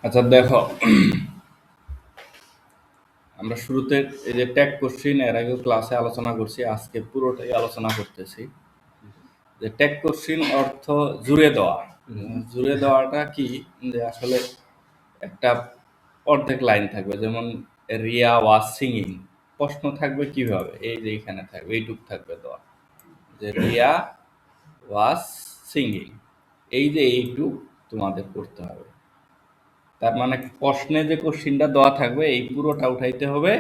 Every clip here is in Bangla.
আচ্ছা দেখো, আমরা শুরুতে এই যে ট্যাগ কোশ্চিন এর আগে ক্লাসে আলোচনা করছি, আজকে পুরোটাই আলোচনা করতেছি। যে ট্যাগ কোশ্চিন অর্থ জুড়ে দেওয়া। জুড়ে দেওয়াটা কি, যে আসলে একটা অর্ধেক লাইন থাকবে, যেমন রিয়া ওয়াজ সিঙ্গিং, প্রশ্ন থাকবে কিভাবে, এই যে এখানে থাকবে, এইটুক থাকবে দেওয়া, যে রিয়া ওয়াজ সিঙ্গিং, এই যে এইটুক তোমাদের করতে হবে। তার মানে প্রশ্নে যে কোশ্চিনটা দেওয়া থাকবে এই পুরোটা উঠাইতে হবে,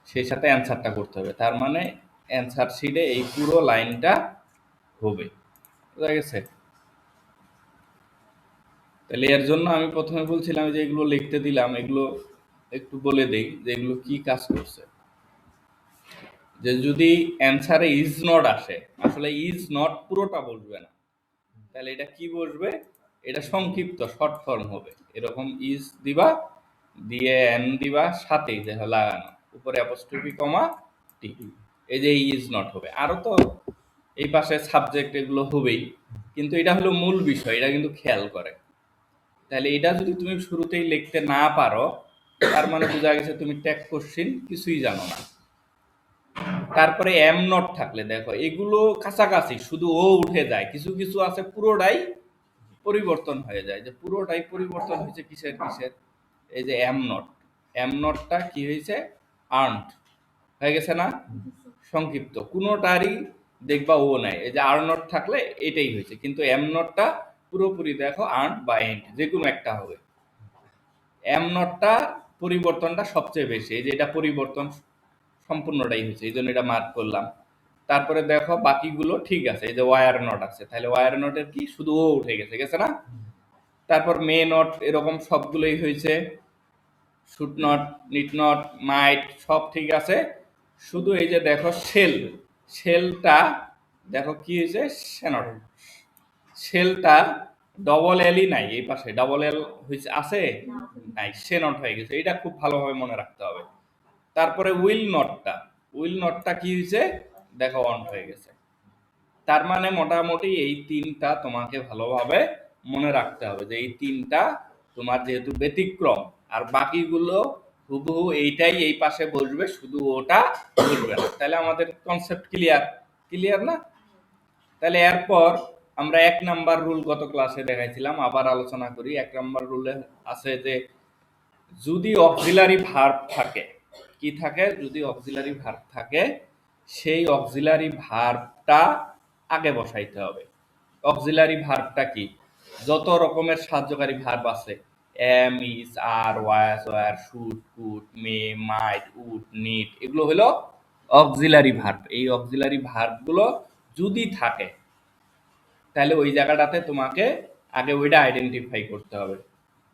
সেই সাথে অ্যান্সারটা করতে হবে। তার মানে অ্যান্সার শিটে এই পুরো লাইনটা হবে। বুঝা গেছে? তাহলে এর জন্য আমি প্রথমে বলছিলাম যে এগুলো লিখতে দিলাম, এগুলো একটু বলে দেই যে এগুলো কি কাজ করছে। যে যদি অ্যান্সারে ইজ নট আসে, আসলে ইজ নট পুরোটা বসবে না, তাহলে এটা কি বসবে, এটা সংক্ষিপ্ত শর্ট ফর্ম হবে। এরকম ইজ দিবা, দিয়ে এন দিবা, সাথেই দেখা লাগানো, উপরে অ্যাপোস্ট্রফি কমা টি, এই যে ইজ নট হবে। আরো তো এই পাশে সাবজেক্ট এগুলো হবেই, কিন্তু এটা হলো মূল বিষয়, এটা কিন্তু খেয়াল করে। তাহলে এটা যদি তুমি শুরুতেই লিখতে না পারো, তার মানে বোঝা গেছে তুমি ট্যাগ কোশ্চিন কিছুই জানো না। তারপরে এম নট থাকলে দেখো এগুলো কাছাকাছি, শুধু ও উঠে যায়, কিছু কিছু আছে পুরোটাই পরিবর্তন হয়ে যায়। যে পুরোটাই পরিবর্তন হয়েছে কিসের কিসের, এই যে এম নট, এম নটটা কি হয়েছে, আর্নড হয়ে গেছে না, সংক্ষিপ্ত। কোনোটারই দেখবা ও নাই, এই যে আর নট থাকলে এটাই হয়েছে, কিন্তু এম নটটা পুরোপুরি দেখো আর্নড বা এন্ড যে কোনো একটা হবে। এম নটটা পরিবর্তনটা সবচেয়ে বেশি, এই যে এটা পরিবর্তন সম্পূর্ণটাই হয়েছে, এই জন্য এটা মার্ক করলাম। তারপরে দেখো বাকিগুলো ঠিক আছে, এই যে ওয়ার নট আছে, তাহলে ওয়ার নটের কি শুধু ও উঠে গেছে, গেছে না। তারপর মে নট, এরকম সবগুলোই হয়েছে। শুড নট, নিড নট, মাইট সব ঠিক আছে, শুধু এই যে দেখো শেল, শেলটা দেখো কি হয়েছে, সেনট, শেলটা ডবল এলই নাই, এই পাশে ডবল এল হয়েছে, আছে নাই, সে নট হয়ে গেছে, এটা খুব ভালোভাবে মনে রাখতে হবে। তারপরে উইল নটটা, উইল নটটা কি হয়েছে, দেখো অন হয়ে গেছে। তার মানে মোটামুটি এই তিনটা তোমাকে ভালোভাবে মনে রাখতে হবে, যে এই তিনটা তোমার যেহেতু ব্যতিক্রম, আর বাকিগুলো হুবহু এইটাই এই পাশে বসবে, শুধু ওটা বসবে না। তাহলে আমাদের কনসেপ্ট ক্লিয়ার, ক্লিয়ার না? তাহলে এরপর আমরা এক নাম্বার রুল গত ক্লাসে দেখাইছিলাম, আবার আলোচনা করি। এক নাম্বার রুলে আছে যে যদি অক্সিলারি ভার্ব থাকে, কি থাকে, যদি অক্সিলারি ভার্ব থাকে, সেই অক্সিলারি ভার্বটা আগে বসাইতে হবে। অক্সিলারি ভার্বটা কি, যত রকমের সাহায্যকারী ভার্ব আছে, am, is, are, was, were, should, could, may, might, would, need, এগুলো হলো অক্সিলারি ভার্ব। এই অক্সিলারি ভার্বগুলো যদি থাকে, তাহলে ওই জায়গাটাতে তোমাকে আগে ওইটা আইডেন্টিফাই করতে হবে।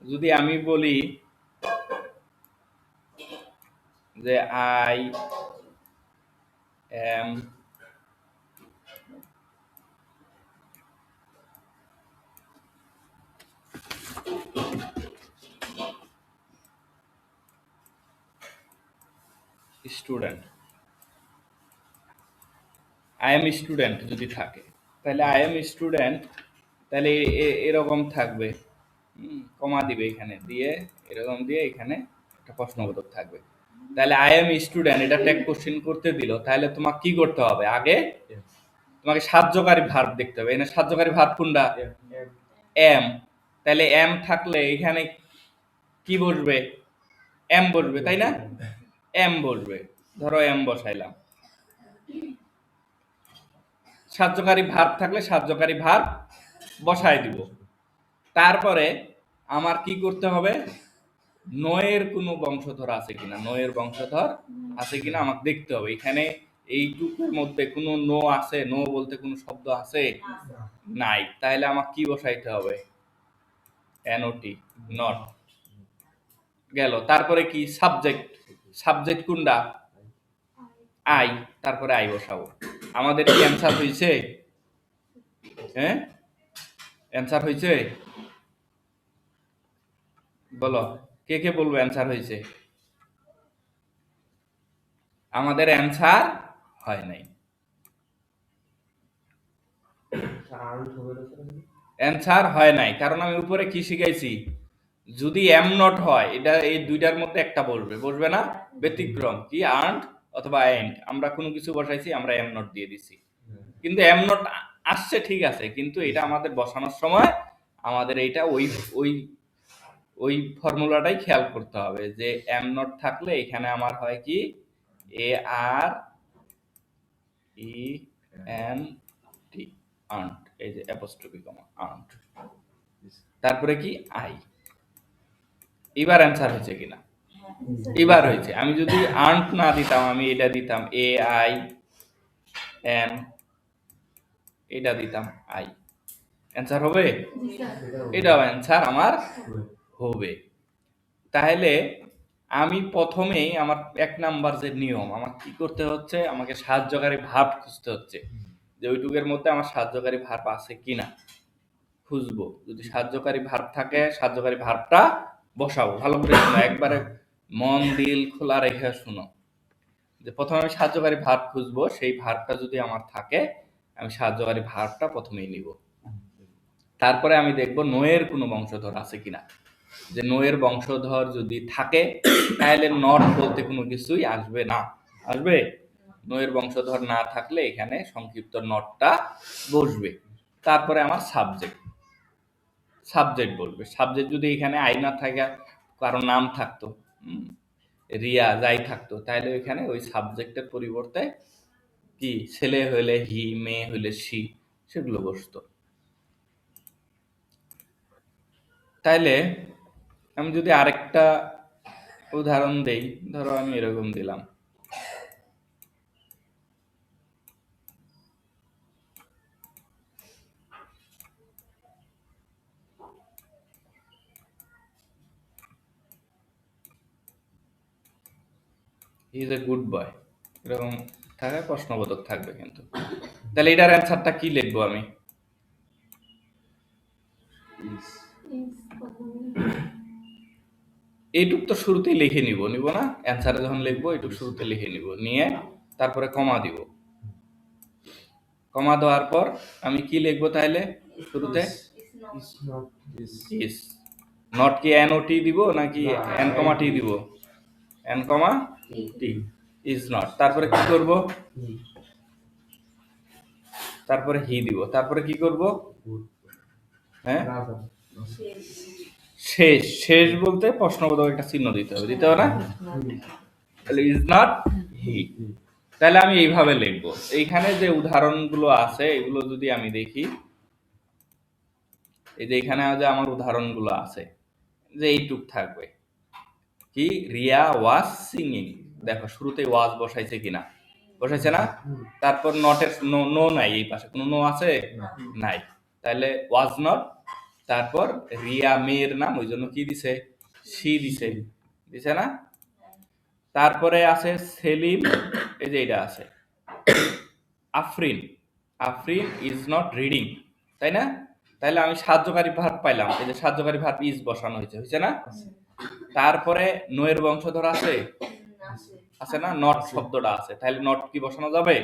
যদি আমি বলি যে I am student, I am student যদি থাকে, তাহলে আই এম স্টুডেন্ট, তাহলে এরকম থাকবে, কমা দিবে এখানে, দিয়ে এরকম দিয়ে এখানে একটা প্রশ্নবোধক থাকবে। তাহলে আই এম স্টুডেন্ট, এটা ট্যাগ কোশ্চেন করতে দিল, তাহলে তোমাকে কি করতে হবে, আগে তোমাকে সাহায্যকারী ভার্ব দেখতে হবে। এখানে সাহায্যকারী ভার্ব কোনটা, এম। তাহলে এম থাকলে এখানে কি বসবে, এম বসবে, তাই না, এম বসবে। ধরো এম বসাইলাম, সাহায্যকারী ভার্ব থাকলে সাহায্যকারী ভার্ব বসায় দিব। তারপরে আমার কি করতে হবে, নয়ের কোনো বংশধর আছে কিনা, নয়ের বংশধর আছে কিনা আমাকে দেখতে হবে। এখানে এইটুকুর মধ্যে কোনো নো আছে, নো বলতে কোনো শব্দ আছে নাই, তাহলে আমাকে কি বসাইতে হবে, এনওটি, নট, গেল। তারপরে কি সাবজেক্ট, সাবজেক্ট কোনটা, আই, তারপরে আই বসাবো। আমাদের কি অ্যান্সার হয়েছে, হ্যাঁ অ্যান্সার হয়েছে, বলো কে কে বলবো অ্যান্সার হয়েছে। আমাদের অ্যান্সার হয় নাই, অ্যান্সার হয় নাই, কারণ আমি উপরে কি শিখাইছি, যদি এম নট হয় এটা এই দুইটার মধ্যে একটা বসবে, বসবে না? ব্যতিক্রম কি আর্নড অথবা এন্ড, আমরা কোনো কিছু বসাইছি, আমরা এম নট দিয়ে দিছি, কিন্তু এম নট আসছে ঠিক আছে, কিন্তু এটা আমাদের বসানোর সময় আমাদের এইটা ওই ওই ওই ফর্মুলাটাই খেয়াল করতে হবে যে এম নট থাকলে এখানে আমার হয় কি এ আর ই এন টি, আর্নড, এই যে অ্যাপোস্ট্রফি কমা আর্নড, তারপরে কি আই। এবার অ্যান্সার হয়েছে কিনা? এবার হয়েছে। আমি যদি আর্নড না দিতাম, আমি এটা দিতাম এ আই এন, এটা দিতাম আই, অ্যান্সার হবে? এটাও অ্যান্সার আমার হবে। তাহলে আমি প্রথমেই আমার ১ নাম্বার যে নিয়ম, আমার কি করতে হচ্ছে, আমাকে সাহায্যকারী ভার্ব খুঁজতে হচ্ছে যে ওইটুকের মধ্যে আমার সাহায্যকারী ভার্ব আছে কিনা খুঁজবো। যদি সাহায্যকারী ভার্ব থাকে, সাহায্যকারী ভার্বটা বসাবো। ভালো করে শুনো, একবারে মন দিল খোলা রেখে শুনো, যে প্রথমে আমি সাহায্যকারী ভার্ব খুঁজবো, সেই ভার্বটা যদি আমার থাকে আমি সাহায্যকারী ভার্বটা প্রথমেই নিব। তারপরে আমি দেখবো নোয়ের কোনো বংশধর আছে কিনা, যে নোয়ের বংশধর যদি থাকে তাহলে নট বলতে কোনো কিছুই আসবে না। আসবে? নোয়ের বংশধর না থাকলে এখানে সংক্ষিপ্ত নটটা বসবে। তারপরে আমার সাবজেক্ট বলবে। সাবজেক্ট যদি এখানে আই না থাকে, কারো নাম থাকতো, রিয়া যাই থাকতো, তাহলে এখানে ওই সাবজেক্টের পরিবর্তে কি ছেলে হইলে হি, মেয়ে হইলে সি, সেগুলো বসতো। তাইলে আমি যদি আরেকটা উদাহরণ দেই, ধরো আমি এরকম দিলাম, he is a good boy, এরকম থাকা প্রশ্নবোধক থাকবে কিন্তু। তাহলে এটার অ্যান্সারটা কি লিখবো আমি? এইটুক তো শুরুতেই লিখে নিব না? অ্যান্সারে যখন লিখবো এইটুক শুরুতে লিখে নিব, নিয়ে তারপরে কমা দিব। কমা দেওয়ার পর আমি কি লিখবো তাহলে শুরুতে? ইস নট কি এন ও টি দিব নাকি এন কমা টি দিব? N comma T, is not. তারপরে কি করব? তারপরে হি দিব। তারপরে কি করব? হ্যাঁ, শেষ। শেষ বলতে প্রশ্নবোধক একটা চিহ্ন দিতে হবে, দিতে হবে না? তাহলে ইজ নট হি। তাহলে আমি এইভাবে লিখবো। এইখানে যে উদাহরণগুলো আছে এগুলো যদি আমি দেখি, এই যে এখানে যে আমার উদাহরণগুলো আছে, যে এইটুক থাকবে কি, রিয়া ওয়াজ সিঙ্গিং, দেখো শুরুতে ওয়াজ বসাইছে কিনা, বসাইছে না? তারপর নটের নো নাই, এই পাশে কোনো নো আছে? নাই। তাহলে ওয়াজ নট। তারপর রিয়া মেয়ের নাম, ওই জন্য কি দিছে? সি দিছে, দিছে না? তারপরে আছে সেলিম, এই যে এটা আছে Afrin, Afrin is not reading, তাই না? তাহলে আমি সাহায্যকারী ভার্ব পাইলাম, এই যে সাহায্যকারী ভার্ব ইজ বসানো হয়েছে, হয়েছে না? তারপরে নোয়ের বংশধর আছে, আছে না? নট শব্দটা আছে, তাহলে নট কি বসানো যাবে?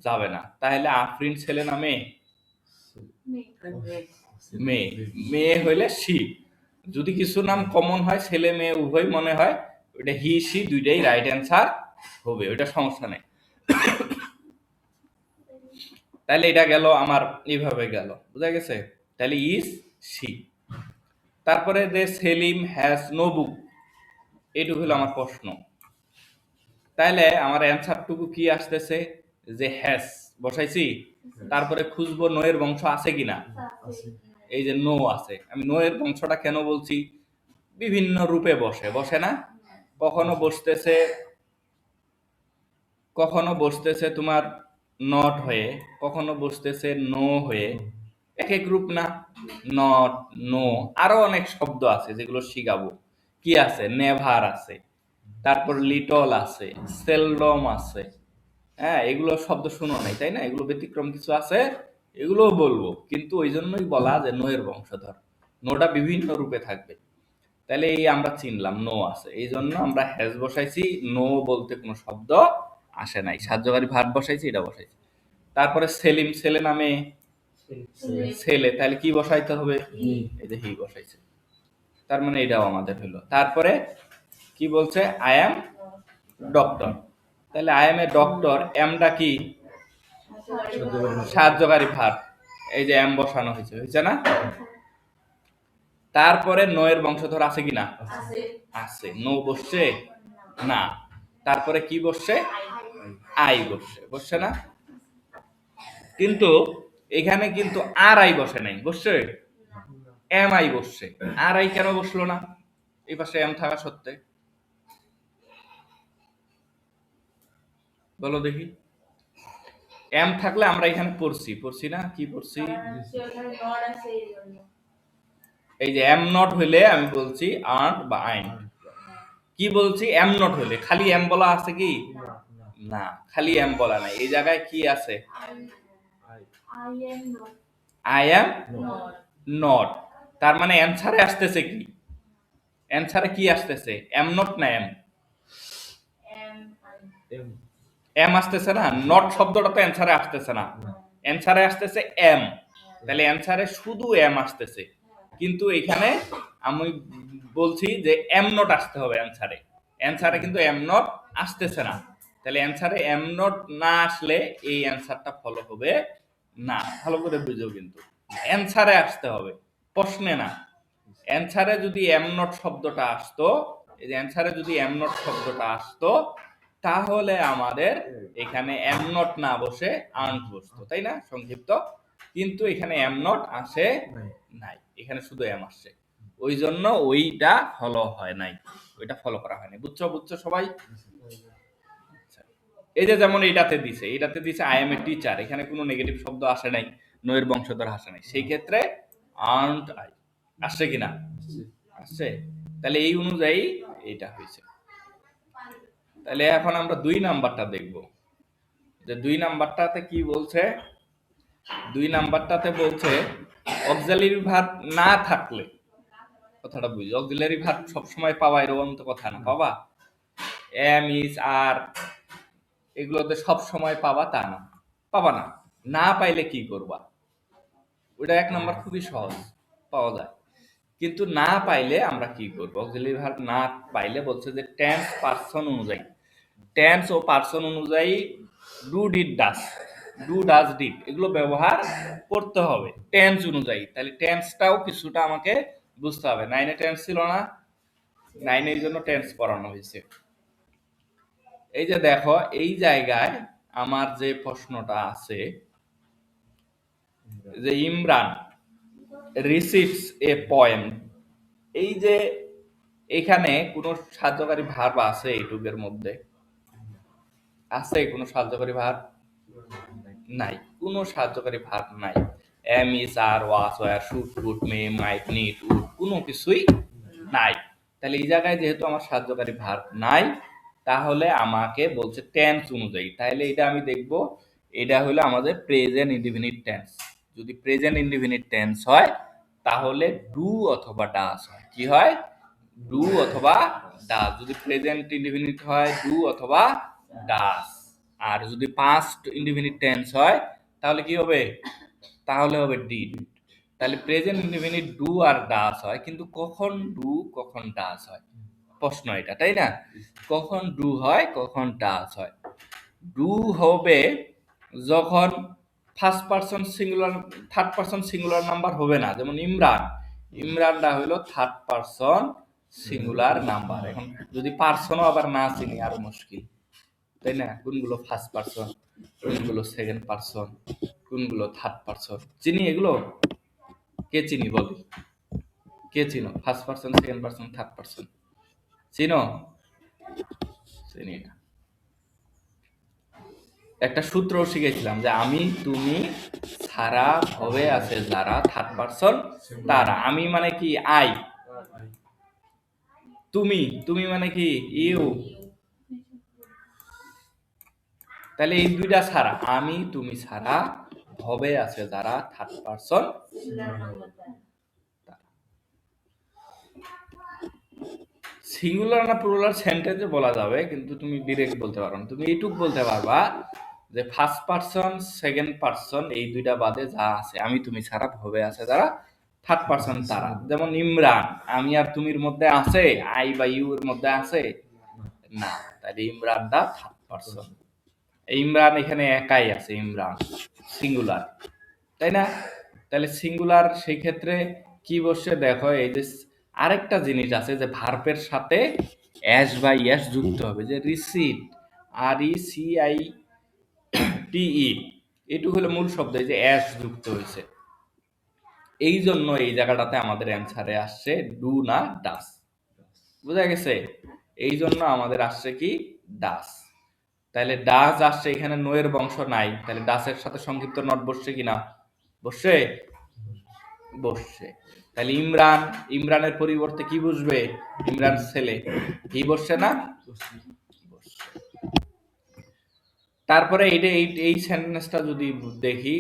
যাবে না। তাহলে আফরিন ছেলে না মেয়ে? মেয়ে। মেয়ে হইলে সি। যদি কিছু নাম কমন হয়, ছেলে মেয়ে উভয় মনে হয়, ওইটা হি সি দুইটাই রাইট অ্যান্সার হবে, ওইটা সমস্যা নেই। তাহলে এটা গেল আমার, এইভাবে গেল, বুঝা গেছে? তাহলে ইজ সি। তারপরে যে সেলিম হ্যাজ নো বুক, এইটুকু হলো আমার প্রশ্ন। তাহলে আমার অ্যান্সারটুকু কি আসতেছে, যে হ্যাজ বসাইছি, তারপরে খুঁজবো নোয়ের বংশ আছে কিনা, এই যে নো আছে। আমি নোয়ের বংশটা কেন বলছি, বিভিন্ন রূপে বসে না? কখনো বসতেছে তোমার নট হয়ে, কখনো বসতেছে নো হয়ে, এক এক রূপ না? নট, নো, আরো অনেক শব্দ আছে যেগুলো শিখাবো। কি আছে? নেভার আছে, তারপর লিটল আছে, সেলডম আছে, হ্যাঁ, এগুলো শব্দ শুনো নাই তাই না? এগুলো ব্যতিক্রম কিছু আছে, এগুলোও বলবো, কিন্তু ওই জন্যই বলা যে নো এর বংশধর, নোটা বিভিন্ন রূপে থাকবে। তাহলে এই আমরা চিনলাম নো আছে, এই জন্য আমরা হ্যাজ বসাইছি, নো বলতে কোনো শব্দ আসে নাই, সাহায্যকারী ভার্ব বসাইছি, এটা বসাইছি। তারপরে সেলিম, ছেলে নামে ছেলে, তাহলে কি বসাইতে হবে? এই যে হি বসাইছে, তার মানে এটাও আমাদের হলো। তারপরে কি বলছে? আই এম ডক্টর, তাহলে আই এম এ ডক্টর, এমটা কি? সাহায্যকারী ভার্ব, এই যে এম বসানো হয়েছে, হয়েছে না? তারপরে নো এর বংশধর আছে কি না? আছে। নো বসছে না, তারপরে কি বসছে? আই বসছে, বসছে না? কিন্তু এখানে কিন্তু আর আই বসে নাই, বসছে? এম আই বসছে। আর আই কেন বসলো না এই পাশে এম থাকা সত্ত্বে? বলো দেখি। এম থাকলে আমরা এখানে পড়ছি না? কি পড়ছি? এই যে এম নট হইলে আমি বলছি আর্ট বা আইন। কি বলছি? এম নট হইলে। খালি এম বলা আছে কি? না, খালি এম বলা নাই, এই জায়গায় কি আছে? I am not. তার মানে অ্যানসারে আসতেছে কি? অ্যানসারে কি আসতেছে? এম নট না এম? এম আসতেছে না, নট শব্দটা তো অ্যানসারে আসতেছে না, অ্যানসারে আসতেছে এম। তাহলে অ্যানসারে শুধু এম আসতেছে, কিন্তু এখানে আমি বলছি যে এম নট আসতে হবে অ্যানসারে, অ্যানসারে কিন্তু এম নট আসতেছে না। তাহলে অ্যানসারে এম নট না আসলে এই অ্যানসারটা ফলো হবে না। ভালো করে বুঝো, কিন্তু অ্যানসারে আসতে হবে, প্রশ্নে না। অ্যানসারে যদি এম নট শব্দটা আসতো, এই যে অ্যানসারে যদি এম নট শব্দটা আসতো, তাহলে আমাদের এখানে এম নট না বসে আর্নড বসতো, তাই না? সংক্ষিপ্ত। কিন্তু এখানে এম নট আসে নাই, এখানে শুধু এম আসছে, ওই জন্য ওইটা ফলো হয় নাই, ওইটা ফলো করা হয়নি। বুঝছো? বুঝছো সবাই? এই যে যেমন এইটাতে দিছে আই এম এ টিচার, এখানে কোনো নেগেটিভ শব্দ আসে নাই, নো এর বংশধর আসে নাই, সেই ক্ষেত্রে আর্নড আই আসছে কিনা? আসছে। তাহলে এই অনুযায়ী এটা হয়েছে। তাহলে এখন আমরা 2 নাম্বারটা দেখব, যে 2 নাম্বারটাতে কি বলছে। 2 নাম্বারটাতে বলছে অক্সিলারি ভার্ব না থাকলে, কথাটা বুঝি, অক্সিলারি ভার্ব সবসময় পাওয়া এরকম তো কথা না, পাবা এম ইজ আর এগুলোতে সব সময় পাবা তা না, পাবা না। না পাইলে কি করবা? ওটা 1 নাম্বার খুবই সহজ, পাওয়া যায়। কিন্তু না পাইলে আমরা কি করব? অক্সিলারি ভার্ব না পাইলে বলছে যে টেন্স পারসন অনুযায়ী, টেন্স ও পারসন অনুযায়ী do did does, do does did এগুলো ব্যবহার করতে হবে টেন্স অনুযায়ী। তাহলে টেন্সটাও কিছুটা আমাকে বুঝতে হবে। 9 এ টেন্স ছিল না, 9 এর জন্য টেন্স পড়ানো হয়েছে। এই যে দেখো, এই জায়গায় আমার যে প্রশ্নটা আছে, যে ইমরান রিসিভস এ পয়েম, এই যে এখানে কোনো সাহায্যকারী ভার্ব আছে এইটুকের মধ্যে? আছে কোনো সাহায্যকারী ভার্ব? নাই, কোনো সাহায্যকারী ভার্ব নাই। Am is are was were should could may might need would কোনো কিছুই নাই। তাহলে এই জায়গায় যেহেতু আমার সাহায্যকারী ভার্ব নাই, তাহলে আমাকে বলছে টেন্স অনুযায়ী। তাহলে এটা আমি দেখব, এটা হলো আমাদের প্রেজেন্ট ইনডিফিনিট টেন্স। যদি প্রেজেন্ট ইনডিফিনিট টেন্স হয়, তাহলে ডু অথবা ডাস হয়। কি হয়? ডু অথবা ডাস। যদি প্রেজেন্ট ইনডিফিনিট হয়, ডু অথবা ডাস। আর যদি পাস্ট ইনডিফিনিট টেন্স হয়, তাহলে কি হবে? তাহলে হবে ডিড। তাহলে প্রেজেন্ট ইনডিফিনিট ডু আর ডাস হয়, কিন্তু কখন ডু কখন ডাস হয় প্রশ্ন এটা, তাই না? কখন ডু হয় কখন ডাস হয়? ডু হবে যখন first person singular, third person singular number হবে না। যেমন ইমরান, ইমরানটা হলো থার্ড পারসন সিঙ্গুলার নাম্বার। এখন যদি পারসনও আবার না চিনি আরো মুশকিল, তাই না? কোনগুলো ফার্স্ট পারসন, কোনগুলো সেকেন্ড পারসন, কোনগুলো থার্ড পারসন চিনি? এগুলো কে চিনি বলি? কে চিনো? First person, second person, third person চিনো? চিনি না। একটা সূত্র শিখেছিলাম যে আমি তুমি ছাড়া ভবে আছে যারা, থার্ড পারসন তারা। আমি মানে কি? আই। তুমি, তুমি মানে কি? ইউ। তাহলে এই দুইটা ছাড়া, আমি তুমি ছাড়া ভবে আছে যারা, থার্ড পারসন। সিঙ্গুলার না প্লুরাল সেন্টেন্সে বলা যাবে, কিন্তু তুমি ডিরেক্ট বলতে পারো না। তুমি এইটুক বলতে পারবা যে ফার্স্ট পারসন সেকেন্ড পারসন এই দুইটা বাদে যা আছে, আমি তুমি ছাড়া ভবে আছে যারা, থার্ড পারসন তারা। যেমন ইমরান, আমি আর তুমির মধ্যে আছে, আই বা ইউ এর মধ্যে আছে না, তাহলে ইমরানটা থার্ড পারসন। ইমরান এখানে একাই আছে, ইমরান সিঙ্গুলার, তাই না? তাহলে সিঙ্গুলার সেই ক্ষেত্রে কি বসে দেখো, এই যে আরেকটা জিনিস আছে যে ভার্বের সাথে অ্যাস বা ইয়াস যুক্ত হবে, যে রিসিট, RECITE, এটুকু হলো মূল শব্দ, এই যে অ্যাস যুক্ত হয়েছে, এই জন্য এই জায়গাটাতে আমাদের অ্যান্সারে আসছে ডু না ডাস। বুঝা গেছে? এই জন্য আমাদের আসছে কি ডাস। তাহলে ডাস আসছে, এখানে নো এর বংশ নাই, তাহলে ডাসের সাথে সংক্ষিপ্ত নট বসছে কিনা? বসছে, বসছে। তাহলে ইমরান, ইমরানের পরিবর্তে কি বসবে? ইমরান ছেলে, কি বসছে না? বসছে। তারপরে এইটা এই সেন্টেন্সটা যদি দেখি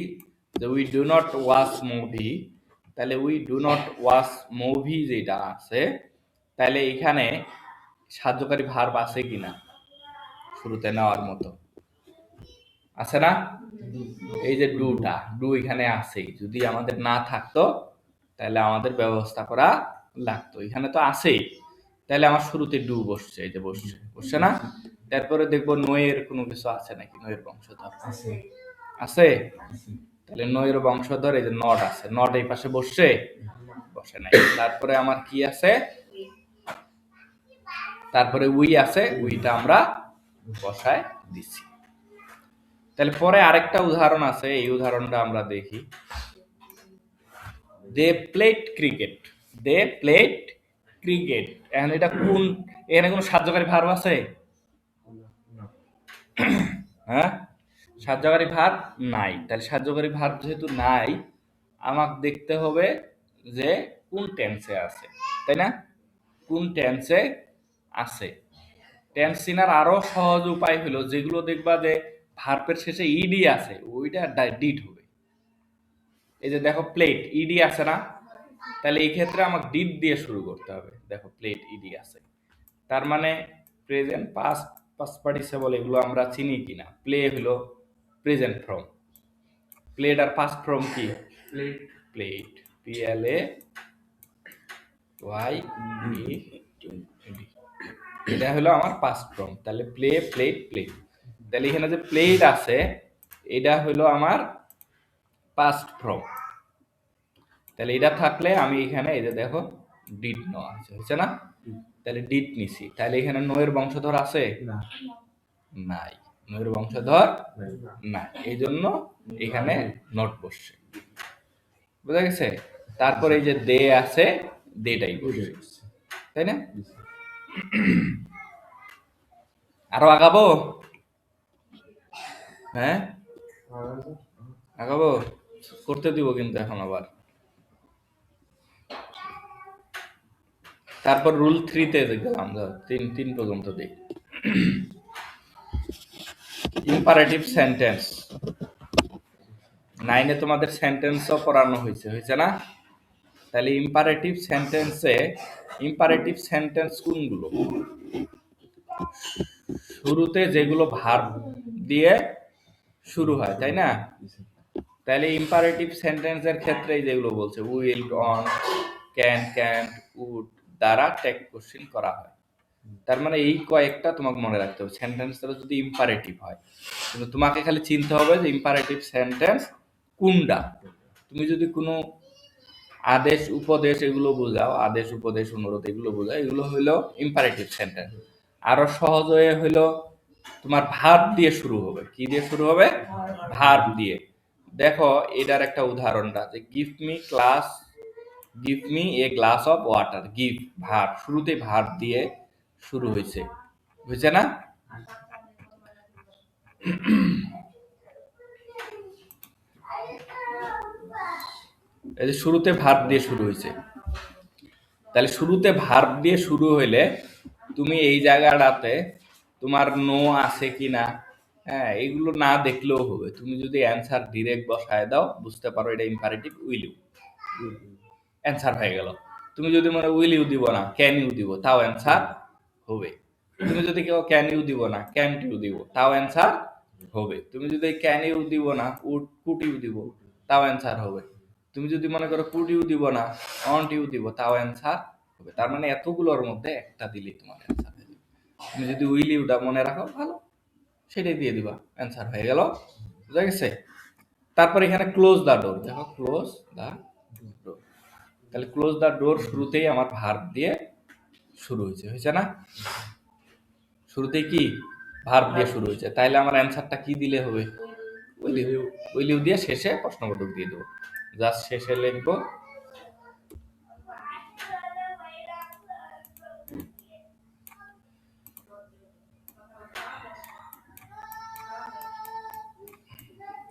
যে we do not watch movie, তাহলে we do not watch movie যেটা আছে, তাহলে এখানে সাহায্যকারী ভার্ব আছে কিনা শুরুতে নেওয়ার মতো? আছে না? এই যে ডুটা, ডু এখানে আছে, যদি আমাদের না থাকতো তাহলে আমাদের ব্যবস্থা করা লাগতো, এখানে তো আছেই, তাহলে আমার শুরুতে ডু বসছে, এই যে বসছে, বসছে না? তারপরে দেখবো নোয়ের কোনো কিছু আছে নাকি, নোয়ের বংশধর আছে, তাহলে নোয়ের বংশধর এই যে নট আছে, নট এই পাশে বসছে, বসে নাই। তারপরে আমার কি আছে? তারপরে উই আছে, উইটা আমরা বসায় দিছি। তাহলে পরে আরেকটা উদাহরণ আছে, এই উদাহরণটা আমরা দেখি। They played cricket, they played cricket. এখন এটা কোন, এখানে কোনো সাহায্যকারী ভার্ব আছে? হ্যাঁ, সাহায্যকারী ভার্ব নাই। তাহলে সাহায্যকারী ভার্ব যেহেতু নাই, আমাকে দেখতে হবে যে কোন টেন্সে আছে, তাই না? কোন টেন্সে আছে। টেন্স চিনার আরো সহজ উপায় হলো, যেগুলো দেখবা যে ভার্বের শেষে ইডি আছে, ওইটা ডিড হবে। এই যে দেখো প্লেট, ইডি আছে না? তাহলে এই ক্ষেত্রে আমাকে ডিড দিয়ে শুরু করতে হবে। দেখো প্লেট ইডি আছে, তার মানে প্রেজেন্ট, পাস্ট, পাস্ট পার্টিসিপল এগুলো আমরা চিনি কিনা। প্লে হলো প্রেজেন্ট ফর্ম, প্লেড আর পাস্ট ফর্ম কি? প্লেড, PLAYD, এটা হলো আমার পাস্ট ফর্ম। তাহলে প্লে, প্লেড, প্লেড। তাহলে এখানে যে প্লেড আছে, এটা হলো আমার পাস্ট ফর্ম। তাহলে এটা থাকলে আমি এখানে এই যে দেখো ডিড নেওয়া আছে, হচ্ছে না? তাহলে ডিড নিছি, তাহলে এখানে নো এর বংশধর আছে? নাই, নো এর বংশধর নাই, এই জন্য এখানে নট বসছে। বুঝা গেছে? তারপরে এই যে দে আছে, দেটাই বসছে, তাই না? আরো আগাবো? হ্যাঁ, আগাবো, করতে দিব কিন্তু এখন আবার। তারপর রুল 3-তে গেলাম, তিন পর্যন্ত দিই। ইম্পারেটিভ সেন্টেন্স, 9-এ তোমাদের সেন্টেন্সও পড়ানো হয়েছে, হয়েছে না? তাহলে ইম্পারেটিভ সেন্টেন্সে, ইম্পারেটিভ সেন্টেন্স কোনগুলো? শুরুতে যেগুলো ভার্ব দিয়ে শুরু হয়, তাই না? তাহলে ইম্পারেটিভ সেন্টেন্সের ক্ষেত্রে যেগুলো বলছে উইল, অন, ক্যান, উড দ্বারা টেক কোশ্চেন করা হয়। তার মানে এই কয়েকটা তোমাকে মনে রাখতে হবে, সেন্টেন্সটা যদি ইম্পারেটিভ হয়। কিন্তু তোমাকে খালি চিনতে হবে যে ইম্পারেটিভ সেন্টেন্স কোনটা। তুমি যদি কোনো আদেশ, উপদেশ এগুলো বোঝাও, আদেশ, উপদেশ, অনুরোধ এগুলো বোঝাও, এগুলো হইলো ইম্পারেটিভ সেন্টেন্স। আরো সহজ হয়ে হইলো তোমার ভার্ব দিয়ে শুরু হবে। কি দিয়ে শুরু হবে? ভার্ব দিয়ে। দেখো এটার একটা উদাহরণটা, যে give me a glass of water. Give verb, শুরুতে ভার্ব দিয়ে শুরু হয়েছে, বুঝছে না? এই যে শুরুতে ভার্ব দিয়ে শুরু হয়েছে, তাহলে শুরুতে ভার্ব দিয়ে শুরু হইলে তুমি এই জায়গাটাতে তোমার নো আছে কিনা, হ্যাঁ, এগুলো না দেখলেও হবে। তুমি যদি অ্যান্সার ডিরেক্ট বসায় দাও, বুঝতে পারো এটা ইম্পারেটিভ, উইল ইউ, অ্যান্সার হয়ে গেল। তুমি যদি মনে উইল ইউ দিব না, ক্যান ইউ দিব, তাও অ্যান্সার হবে। তুমি যদি কেউ ক্যান ইউ দিব না, ক্যান্ট ইউ দিব, তাও অ্যান্সার হবে। তুমি যদি ক্যান ইউ দিব না, কুড ইউ দিব, তাও অ্যান্সার হবে। তুমি যদি মনে করো কুড ইউ দিব না, ওয়ান্ট ইউ দিব, তাও অ্যান্সার হবে। তার মানে এতগুলোর মধ্যে একটা দিলেই তোমার অ্যান্সার হয়ে যাবে। তুমি যদি উইল ইউটা মনে রাখো ভালো, সেটাই দিয়ে দিবা, অ্যান্সার হয়ে গেল। বুঝা গেছে? তারপর এখানে ক্লোজ দ্য ডোর, দেখো ক্লোজ দ্য ডোর। তাহলে ক্লোজ দ্য ডোর শুরুতেই আমার ভার্ব দিয়ে শুরু হয়েছে না? শুরুতেই কি ভার্ব দিয়ে শুরু হয়েছে, তাইলে আমার অ্যান্সারটা কি দিলে হবে? উইল ইউ দিয়ে শেষে প্রশ্নবোধক দিয়ে দেবো। জাস্ট শেষে লিখবো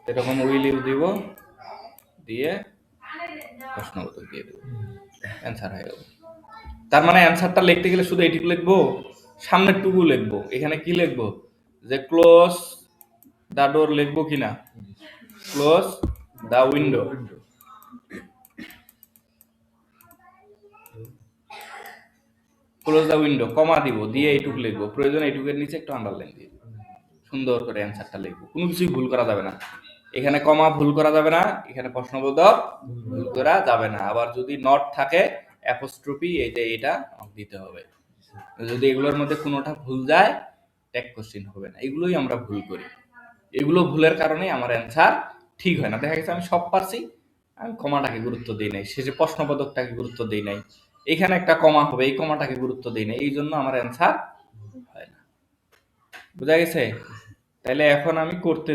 এরকম উইল ইউ দিব, দিয়ে প্রশ্নবোধক দিয়ে দেবো, অ্যান্সার হয়ে গেল। তার মানে অ্যান্সারটা লিখতে গেলে শুধু এইটুকু লিখবো, সামনের টুকু লিখবো। এখানে কি লিখবো? যে ক্লোজ দ্য ডোর লিখবো কিনা, close the window, close the window, comma দিব, দিয়ে এইটুকু লিখবো, প্রয়োজন এইটুকের নিচে একটু আন্ডারলাইন দিয়ে দিব। সুন্দর করে অ্যান্সারটা লিখবো, কোনো কিছুই ভুল করা যাবে না। এখানে কমা ভুল করা যাবে না, এখানে প্রশ্নবোধক ভুল করা যাবে না। আবার যদি নট থাকে, অ্যাপোস্ট্রফি, এই যে এটা দিতে হবে। যদি এগুলোর মধ্যে কোনোটা ভুল যায়, ট্যাগ কোশ্চিন হবে না। এগুলোই আমরা ভুল করি। এগুলো ভুলের কারণে আমার অ্যান্সার ঠিক হয় না। দেখা গেছে আমি সব পারছি, আমি কমাটাকে গুরুত্ব দিই নাই, শেষে প্রশ্নবোধকটাকে গুরুত্ব দিই নাই, এখানে একটা কমা হবে, এই কমাটাকে গুরুত্ব দিই নাই, এই জন্য আমার অ্যান্সার হয় না। বুঝা গেছে? তাহলে এখন আমি করতে